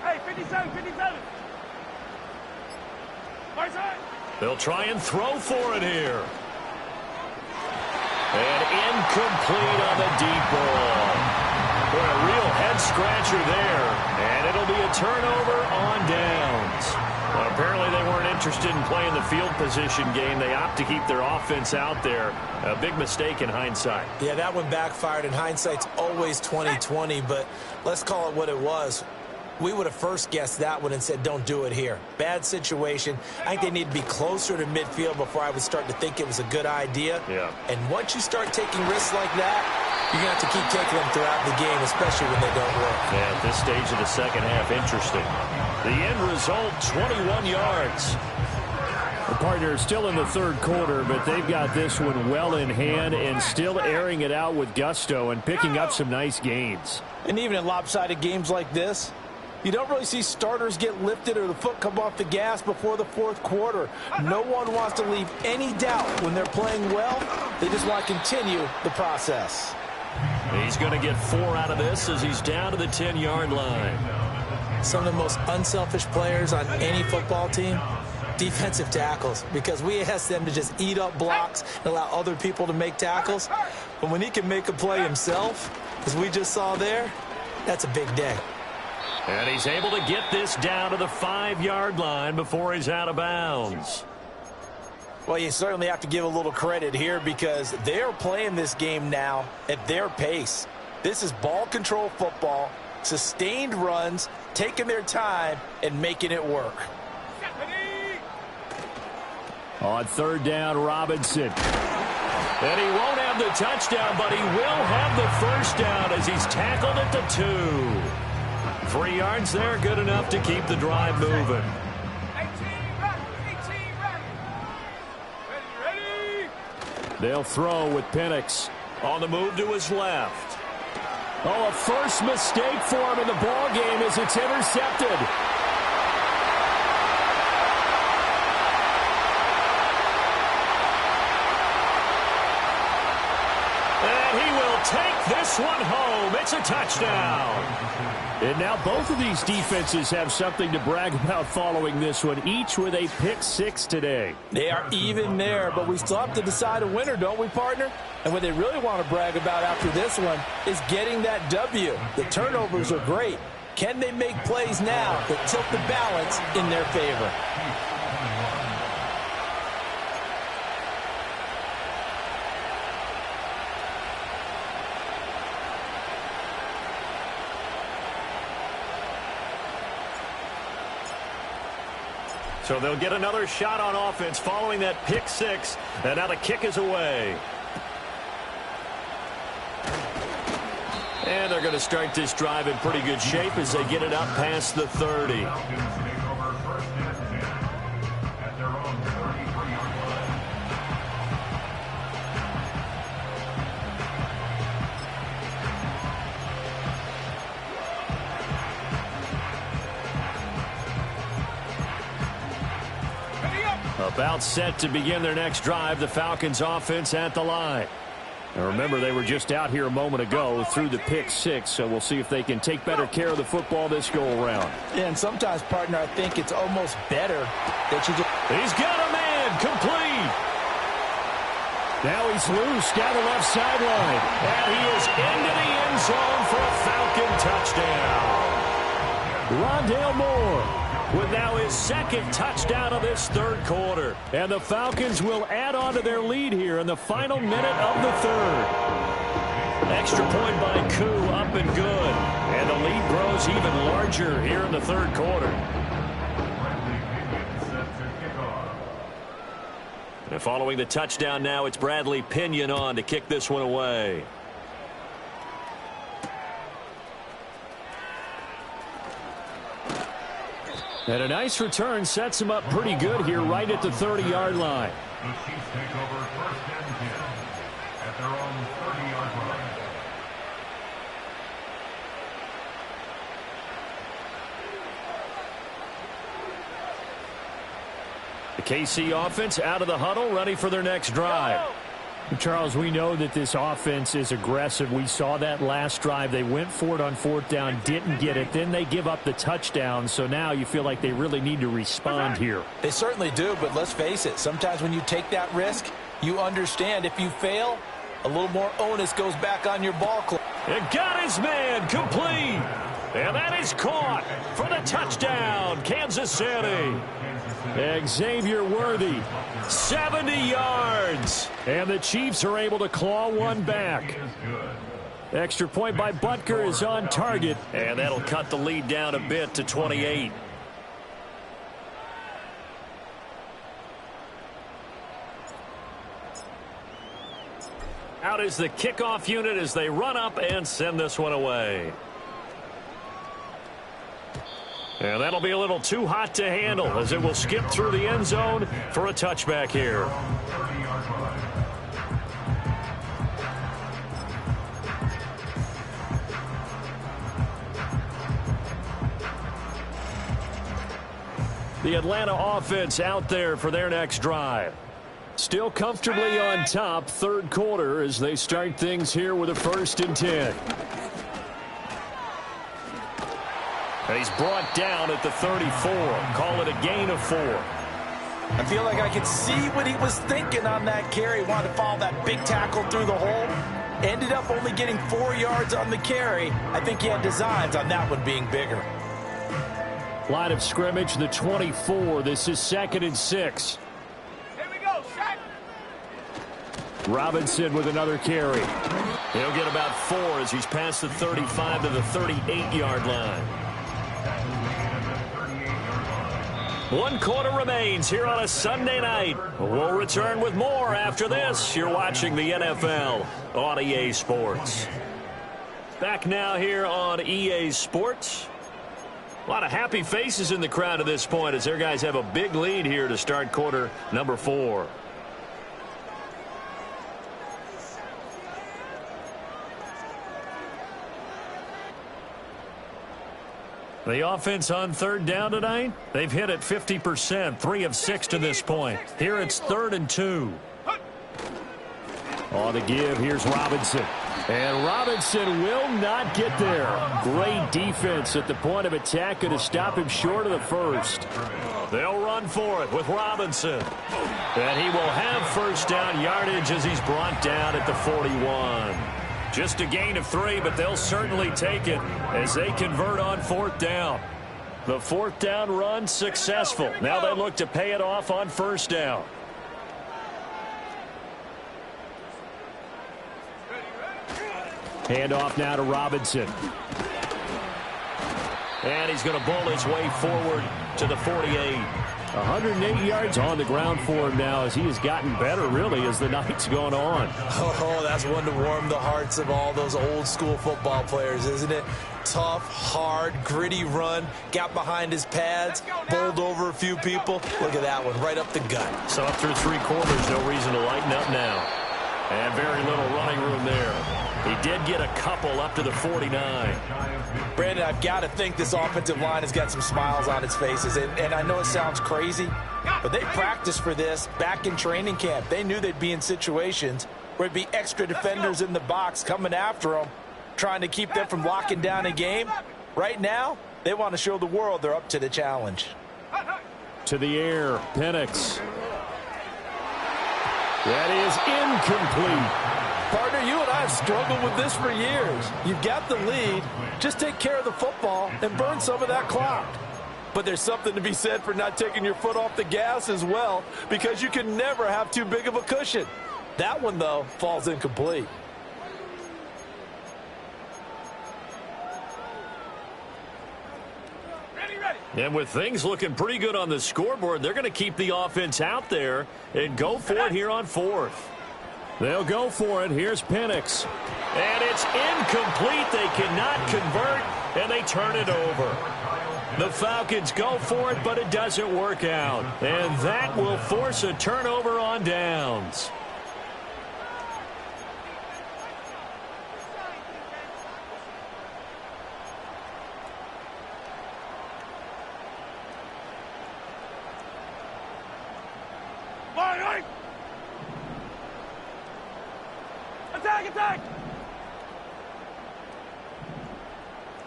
Hey, 57. Right side. They'll try and throw for it here. And incomplete on the deep ball. Boy, a real head-scratcher there. And it'll be a turnover on downs. Well, apparently they weren't interested in playing the field position game. They opt to keep their offense out there. A big mistake in hindsight. Yeah, that one backfired, and hindsight's always 20/20, but let's call it what it was. we would have first guessed that one and said, don't do it here. Bad situation. I think they need to be closer to midfield before I would start to think it was a good idea. Yeah. And once you start taking risks like that, you're going to have to keep taking them throughout the game, especially when they don't work. Yeah, at this stage of the second half, interesting. The end result, 21 yards. The partner is still in the third quarter, but they've got this one well in hand and still airing it out with gusto and picking up some nice gains. And even in lopsided games like this, you don't really see starters get lifted or the foot come off the gas before the fourth quarter. No one wants to leave any doubt when they're playing well. They just want to continue the process. He's going to get 4 out of this as he's down to the 10-yard line. Some of the most unselfish players on any football team, defensive tackles, because we ask them to just eat up blocks and allow other people to make tackles. But when he can make a play himself, as we just saw there, that's a big day. And he's able to get this down to the 5-yard line before he's out of bounds. Well, you certainly have to give a little credit here because they're playing this game now at their pace. This is ball control football, sustained runs, taking their time and making it work. On third down, Robinson. And he won't have the touchdown, but he will have the first down as he's tackled at the 2. 3 yards there, good enough to keep the drive moving. They'll throw with Penix. On the move to his left. Oh, a first mistake for him in the ball game as it's intercepted. And he will take this one home. It's a touchdown. And now both of these defenses have something to brag about following this one, each with a pick 6 today. They are even there, but we still have to decide a winner, don't we, partner? And what they really want to brag about after this one is getting that W. The turnovers are great. Can they make plays now that tilt the balance in their favor? So they'll get another shot on offense following that pick 6. And now the kick is away. And they're going to start this drive in pretty good shape as they get it up past the 30. About set to begin their next drive, the Falcons offense at the line. Now remember, they were just out here a moment ago through the pick 6, so we'll see if they can take better care of the football this go-around. Yeah, and sometimes, partner, I think it's almost better that you just... He's got a man, complete. Now he's loose down the left sideline. And he is into the end zone for a Falcon touchdown. Rondale Moore with now his second touchdown of this third quarter. And the Falcons will add on to their lead here in the final minute of the third. Extra point by Koo, up and good. And the lead grows even larger here in the third quarter. And following the touchdown now, it's Bradley Pinion on to kick this one away. And a nice return sets him up pretty good here right at the 30-yard line. The Chiefs take over first and 10 at their own 30-yard line. The KC offense out of the huddle, ready for their next drive. Charles, we know that this offense is aggressive. We saw that last drive. They went for it on fourth down, didn't get it. Then they give up the touchdown. So now you feel like they really need to respond here. They certainly do, but let's face it. Sometimes when you take that risk, you understand if you fail, a little more onus goes back on your ball club. And got his man, complete. And that is caught for the touchdown, Kansas City. Xavier Worthy, 70 yards. And the Chiefs are able to claw one back. Extra point by Butker is on target, and that'll cut the lead down a bit to 28. Out is the kickoff unit as they run up and send this one away. And that'll be a little too hot to handle as it will skip through the end zone for a touchback here. The Atlanta offense out there for their next drive. Still comfortably on top, third quarter, as they start things here with a 1st and 10. And he's brought down at the 34. Call it a gain of 4. I feel like I could see what he was thinking on that carry. Wanted to follow that big tackle through the hole. Ended up only getting 4 yards on the carry. I think he had designs on that one being bigger. Line of scrimmage, the 24. This is 2nd and 6. Here we go, set. Robinson with another carry. He'll get about 4 as he's past the 35 to the 38-yard line. 1 quarter remains here on a Sunday night. We'll return with more after this. You're watching the NFL on EA Sports. Back now here on EA Sports. A lot of happy faces in the crowd at this point as their guys have a big lead here to start quarter number 4. The offense on 3rd down tonight, they've hit it 50%, 3 of 6 to this point. Here it's 3rd and 2. On the give, here's Robinson. And Robinson will not get there. Great defense at the point of attack, going to stop him short of the 1st. They'll run for it with Robinson. And he will have 1st down yardage as he's brought down at the 41. Just a gain of 3, but they'll certainly take it as they convert on 4th down. The 4th down run successful. Now they look to pay it off on 1st down. Handoff now to Robinson. And he's going to bowl his way forward to the 48. 108 yards on the ground for him now as he has gotten better, really, as the night's gone on. Oh, that's one to warm the hearts of all those old-school football players, isn't it? Tough, hard, gritty run. Got behind his pads, bowled over a few people. Look at that one, right up the gut. So up through 3 quarters, no reason to lighten up now. And very little running room there. He did get a couple up to the 49. Brandon, I've got to think this offensive line has got some smiles on its faces. And I know it sounds crazy, but they practiced for this back in training camp. They knew they'd be in situations where it'd be extra defenders in the box coming after them, trying to keep them from locking down a game. Right now, they want to show the world they're up to the challenge. To the air, Penix. That is incomplete. Partner, you and I have struggled with this for years. You've got the lead. Just take care of the football and burn some of that clock. But there's something to be said for not taking your foot off the gas as well, because you can never have too big of a cushion. That one, though, falls incomplete. And with things looking pretty good on the scoreboard, they're going to keep the offense out there and go for it here on 4th. They'll go for it. Here's Penix. And it's incomplete. They cannot convert, and they turn it over. The Falcons go for it, but it doesn't work out. And that will force a turnover on downs. Attack!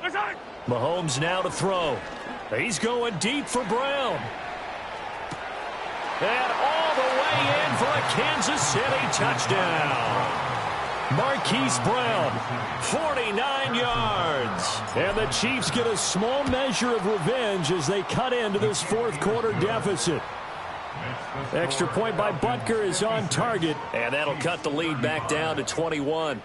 Attack! Mahomes now to throw. He's going deep for Brown. And all the way in for a Kansas City touchdown. Marquise Brown, 49 yards. And the Chiefs get a small measure of revenge as they cut into this 4th quarter deficit. Extra point by Butker is on target, and that'll cut the lead back down to 21.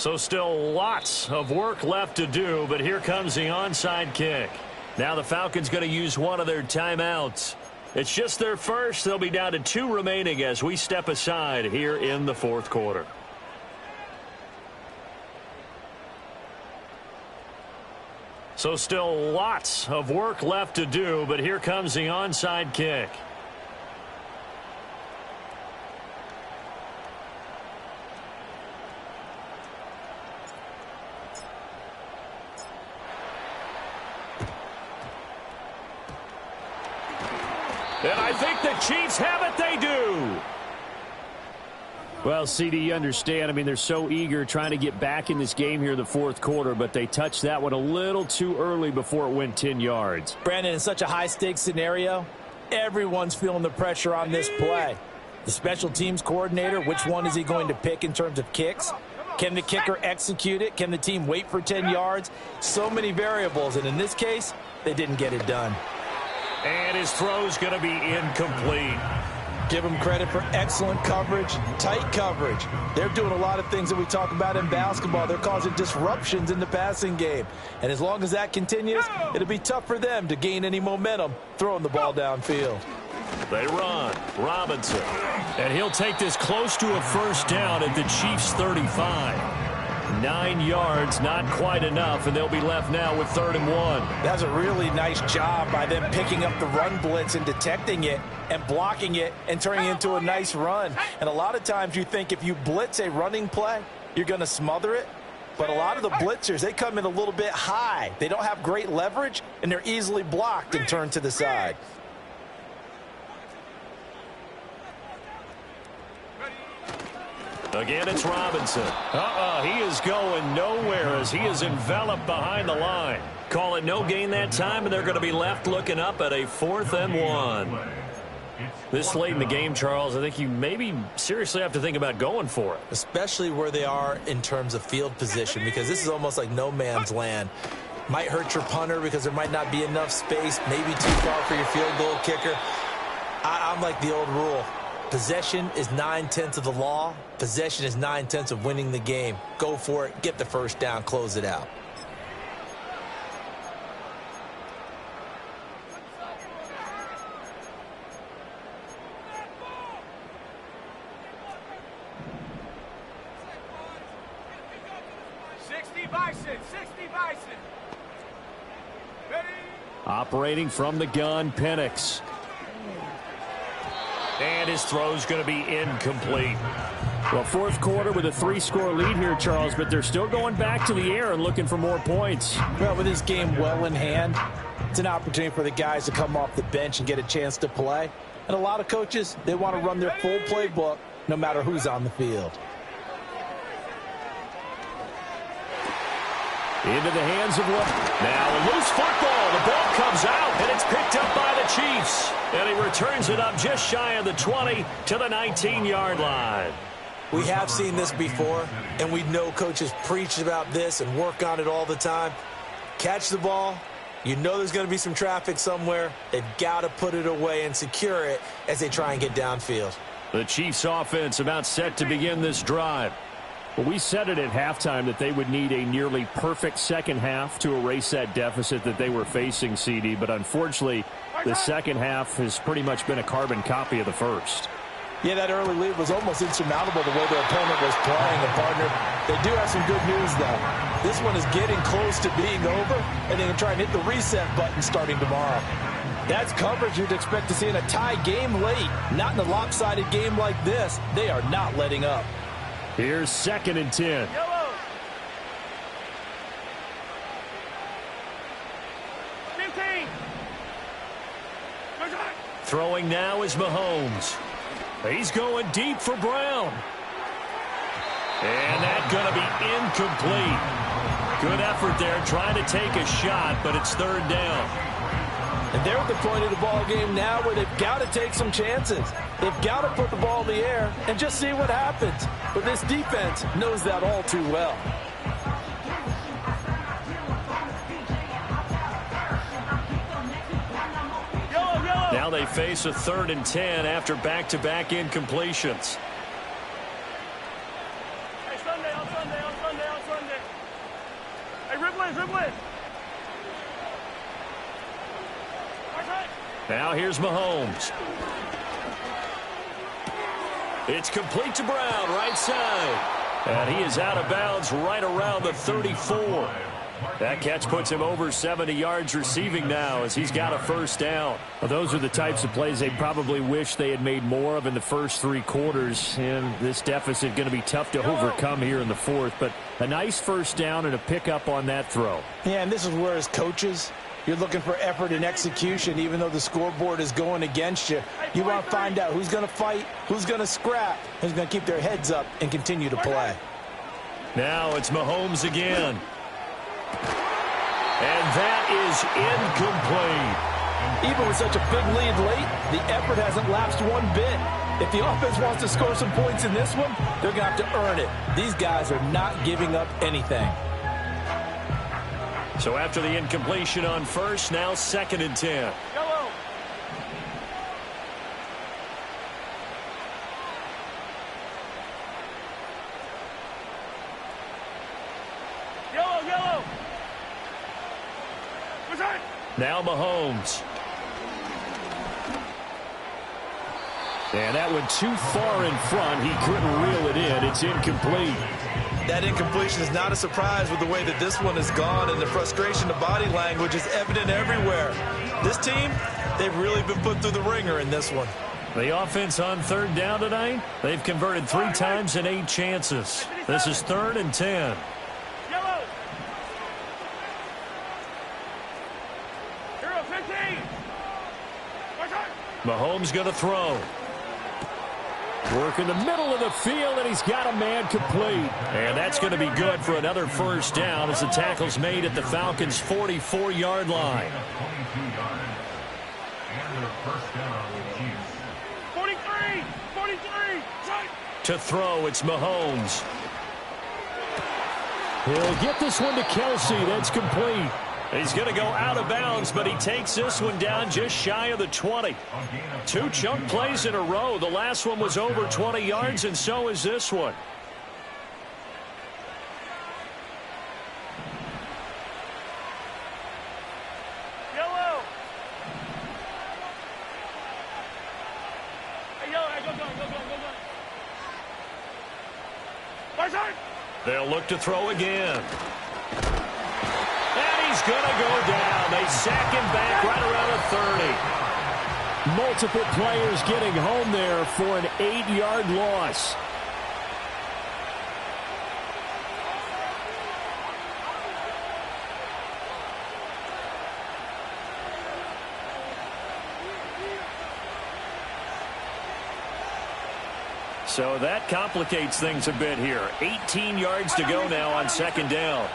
So still lots of work left to do, but here comes the onside kick. Now the Falcons going to use one of their timeouts. It's just their first. They'll be down to 2 remaining as we step aside here in the fourth quarter. So still lots of work left to do, but here comes the onside kick. And I think the Chiefs have it. They do. Well, CD, you understand. I mean, they're so eager trying to get back in this game here in the fourth quarter, but they touched that one a little too early before it went 10 yards. Brandon, in such a high-stakes scenario, everyone's feeling the pressure on this play. The special teams coordinator, which one is he going to pick in terms of kicks? Can the kicker execute it? Can the team wait for 10 yards? So many variables, and in this case, they didn't get it done. And his throw's going to be incomplete. Give them credit for excellent coverage, tight coverage. They're doing a lot of things that we talk about in basketball. They're causing disruptions in the passing game. And as long as that continues, it'll be tough for them to gain any momentum throwing the ball downfield. They run. Robinson. And he'll take this close to a first down at the Chiefs' 35. 9 yards, not quite enough, and they'll be left now with 3rd and 1. That's a really nice job by them picking up the run blitz and detecting it and blocking it and turning it into a nice run. And a lot of times you think if you blitz a running play, you're going to smother it. But a lot of the blitzers, they come in a little bit high. They don't have great leverage, and they're easily blocked and turned to the side. Again, it's Robinson. He is going nowhere as he is enveloped behind the line. Call it no gain that time, and they're going to be left looking up at a 4th and 1. This late in the game, Charles, I think you maybe seriously have to think about going for it. Especially where they are in terms of field position, because this is almost like no man's land. Might hurt your punter because there might not be enough space, maybe too far for your field goal kicker. I'm like the old rule. Possession is 9/10 of the law. Possession is 9/10 of winning the game. Go for it. Get the first down. Close it out. Operating from the gun, Penix. And his throw's going to be incomplete. Well, fourth quarter with a 3-score lead here, Charles, but they're still going back to the air and looking for more points. Well, with this game well in hand, it's an opportunity for the guys to come off the bench and get a chance to play. And a lot of coaches, they want to run their full playbook no matter who's on the field. Into the hands of what? Now a loose football. The ball comes out, and it's picked up by the Chiefs. And he returns it up just shy of the 20 to the 19-yard line. We have seen this before, and we know coaches preach about this and work on it all the time. Catch the ball. You know there's going to be some traffic somewhere. They've got to put it away and secure it as they try and get downfield. The Chiefs offense about set to begin this drive. Well, we said it at halftime that they would need a nearly perfect second half to erase that deficit that they were facing, CD. But unfortunately, the second half has pretty much been a carbon copy of the first. Yeah, that early lead was almost insurmountable the way their opponent was playing. And, partner, they do have some good news, though. This one is getting close to being over, and they can try and hit the reset button starting tomorrow. That's coverage you'd expect to see in a tie game late. Not in a lopsided game like this. They are not letting up. Here's 2nd and 10. Yellow. 15. Throwing now is Mahomes. He's going deep for Brown. And that's going to be incomplete. Good effort there trying to take a shot, but it's 3rd down. And they're at the point of the ball game now where they've got to take some chances. They've got to put the ball in the air and just see what happens. But this defense knows that all too well. Now they face a 3rd and 10 after back-to-back incompletions. Hey, Sunday, outside. On Sunday. Hey, dribble in. Now here's Mahomes. It's complete to Brown, right side. And he is out of bounds right around the 34. That catch puts him over 70 yards receiving now as he's got a first down. Well, those are the types of plays they probably wish they had made more of in the first 3 quarters. And this deficit going to be tough to overcome here in the fourth. But a nice first down and a pickup on that throw. Yeah, and this is where as coaches, you're looking for effort and execution. Even though the scoreboard is going against you, you want to find out who's going to fight, who's going to scrap, who's going to keep their heads up and continue to play. Now it's Mahomes again. And that is incomplete. Even with such a big lead late, the effort hasn't lapsed one bit. If the offense wants to score some points in this one, they're going to have to earn it. These guys are not giving up anything. So after the incompletion on first, now 2nd and 10. Yellow. Now Mahomes. And that went too far in front. He couldn't reel it in. It's incomplete. That incompletion is not a surprise with the way that this one has gone, and the frustration, the body language is evident everywhere. This team, they've really been put through the ringer in this one. The offense on 3rd down tonight, they've converted 3 times in 8 chances. This is 3rd and 10. Yellow. Hero 15. Mahomes going to throw. Work in the middle of the field, and he's got a man complete. And that's going to be good for another first down as the tackle's made at the Falcons' 44-yard line. 43. To throw, it's Mahomes. He'll get this one to Kelsey. That's complete. He's going to go out of bounds, but he takes this one down just shy of the 20. 2 chunk plays in a row. The last one was over 20 yards, and so is this one. Yellow. Hey, yellow. Hey, go. They'll look to throw again. He's going to go down. They sack him back right around the 30. Multiple players getting home there for an 8-yard loss. So that complicates things a bit here. 18 yards to go now on 2nd down.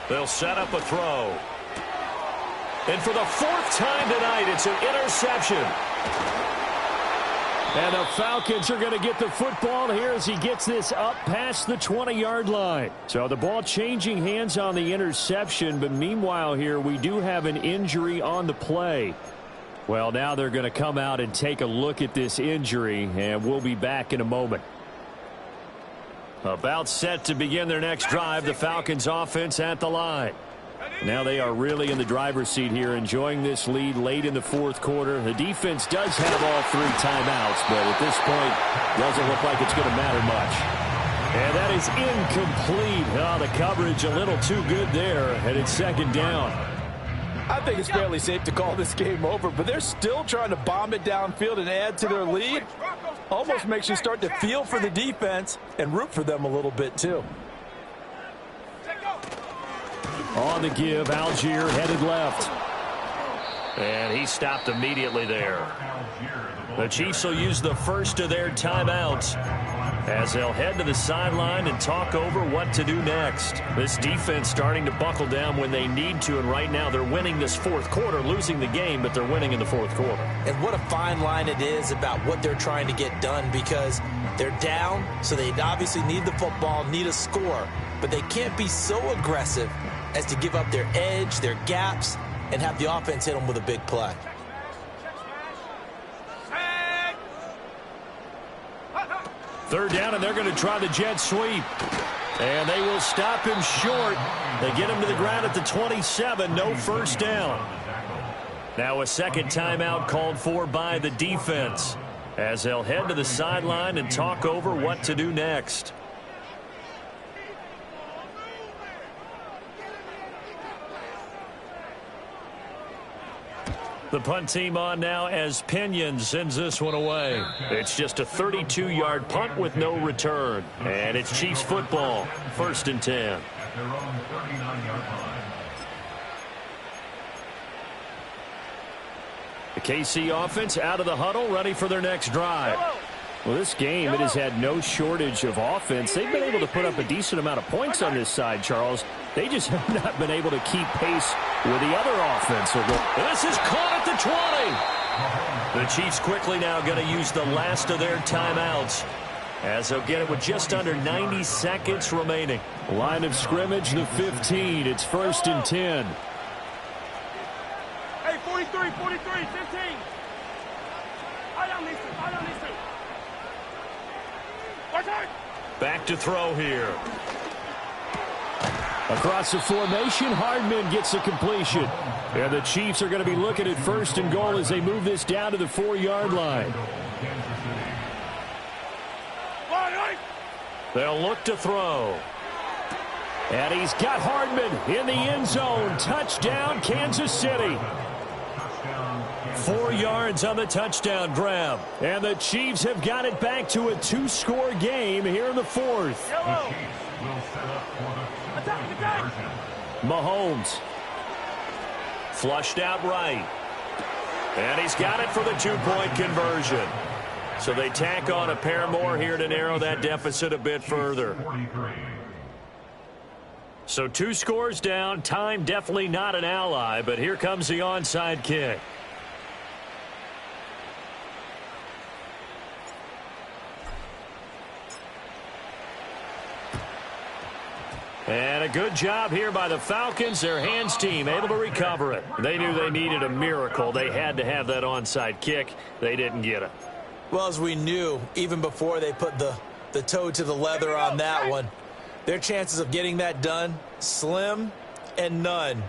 They'll set up a throw. And for the 4th time tonight, it's an interception. And the Falcons are going to get the football here as he gets this up past the 20-yard line. So the ball changing hands on the interception, but meanwhile here we do have an injury on the play. Well, now they're going to come out and take a look at this injury, and we'll be back in a moment. About set to begin their next drive, the Falcons offense at the line. Now they are really in the driver's seat here, enjoying this lead late in the 4th quarter. The defense does have all 3 timeouts, but at this point, doesn't look like it's going to matter much. And that is incomplete. Oh, the coverage a little too good there, and it's 2nd down. I think it's fairly safe to call this game over, but they're still trying to bomb it downfield and add to their lead. Almost makes you start to feel for the defense and root for them a little bit, too. On the give, Algier headed left. And he stopped immediately there. The Chiefs will use the first of their timeouts as they'll head to the sideline and talk over what to do next. This defense starting to buckle down when they need to, and right now they're winning this fourth quarter, losing the game, but they're winning in the fourth quarter. And what a fine line it is about what they're trying to get done, because they're down, so they obviously need the football, need a score, but they can't be so aggressive as to give up their edge, their gaps, and have the offense hit them with a big play. Third down, and they're going to try the jet sweep. And they will stop him short. They get him to the ground at the 27. No first down. Now a second timeout called for by the defense as they'll head to the sideline and talk over what to do next. The punt team on now as Pinion sends this one away. It's just a 32-yard punt with no return. And it's Chiefs football, 1st and 10. At their own 39-yard line. The KC offense out of the huddle, ready for their next drive. Well, this game, it has had no shortage of offense. They've been able to put up a decent amount of points on this side, Charles. They just have not been able to keep pace with the other offense. This is caught at the 20. The Chiefs quickly now going to use the last of their timeouts as they'll get it with just under 90 seconds remaining. Line of scrimmage, the 15. It's 1st and 10. Hey, 43, 43, 15. I don't listen. Back to throw here. Across the formation, Hardman gets the completion. And the Chiefs are going to be looking at 1st and goal as they move this down to the 4-yard line. They'll look to throw. And he's got Hardman in the end zone. Touchdown, Kansas City. 4 yards on the touchdown grab. And the Chiefs have got it back to a 2-score game here in the 4th. Mahomes. Flushed out right. And he's got it for the 2-point conversion. So they tack on a pair more here to narrow that deficit a bit further. So 2 scores down. Time definitely not an ally, but here comes the onside kick. And a good job here by the Falcons. Their hands team able to recover it. They knew they needed a miracle. They had to have that onside kick. They didn't get it. Well, as we knew, even before they put the toe to the leather on that one, their chances of getting that done, slim and none.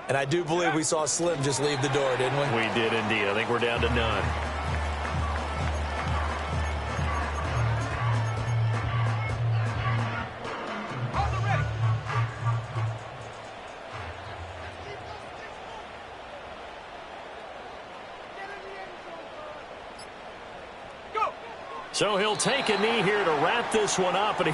And I do believe we saw Slim just leave the door, didn't we? We did indeed. I think we're down to none. So he'll take a knee here to wrap this one up, and he's